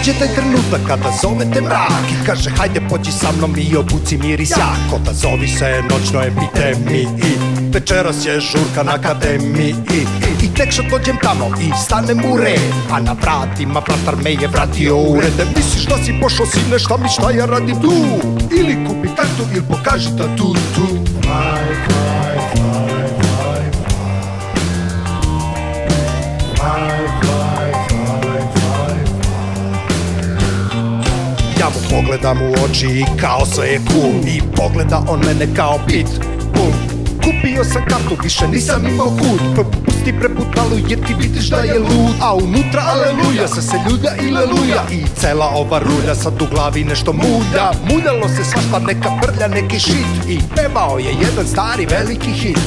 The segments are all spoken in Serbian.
dođe taj trenutak kada zovete mrak i kaže hajde pođi sa mnom i obuci miris jak. Odazovi se noćnoj epidemiji, večeras je žurka na akademiji i tek što dođem tamo i stanem u red, a na vratima vratar me je vratio u red. Misliš da si pošao sine, šta ja radim tu? Ili kupi kartu ili pokaži tatu. Ja mu pogledam u oči i kao sve je cool i pogleda on mene kao pitbull. Kupio sam kartu, više nisam imao kud. Pusti preputalu jer ti vidiš da je lud, a unutra aleluja se ljulja i leluja. I cela ova rulja sad u glavi nešto mulja. Muljalo se svašta, neka prlja, neki shit i pevao je jedan stari veliki hit.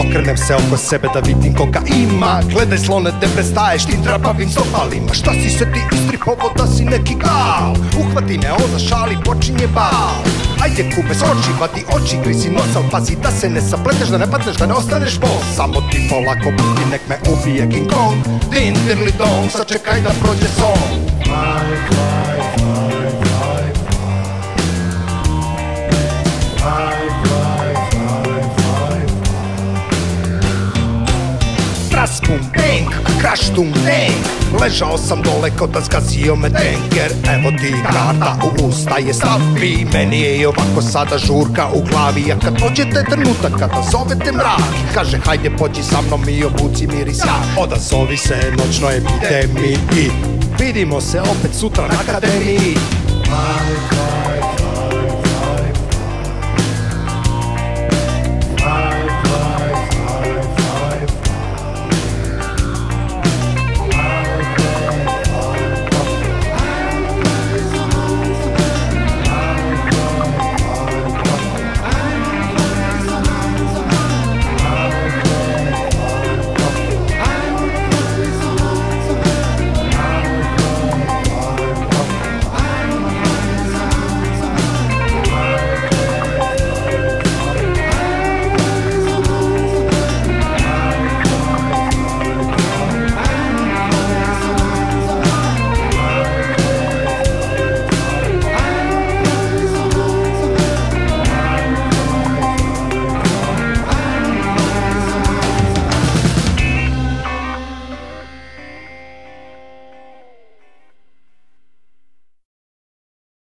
Okrenem se oko sebe da vidim koga ima. Gledaj slone te prestaješ tim trapavim stopalima. Šta si se ti istripovo da si neki gal? Uhvati me oza šali, počinje bal. Ajde kupe skoči, vadi oči, grizi nos, al pazi da se ne sapleteš, da ne padneš, da ne ostaneš bos. Samo ti polako pusti, nek me ubije King Kong. Din dirli dong, sad čekaj da prođe song. Tras bum bang, crash tum dang. Ležao sam dole ko da zgazio me tanker. Evo ti karta u usta je stavi. Meni je i ovako sada žurka u glavi. A kad dođete trenutak kada zovete mrak, kaže hajde pođi sa mnom i obuci miris jak. Odazovi se noćnoj epidemiji, vidimo se opet sutra na akademiji.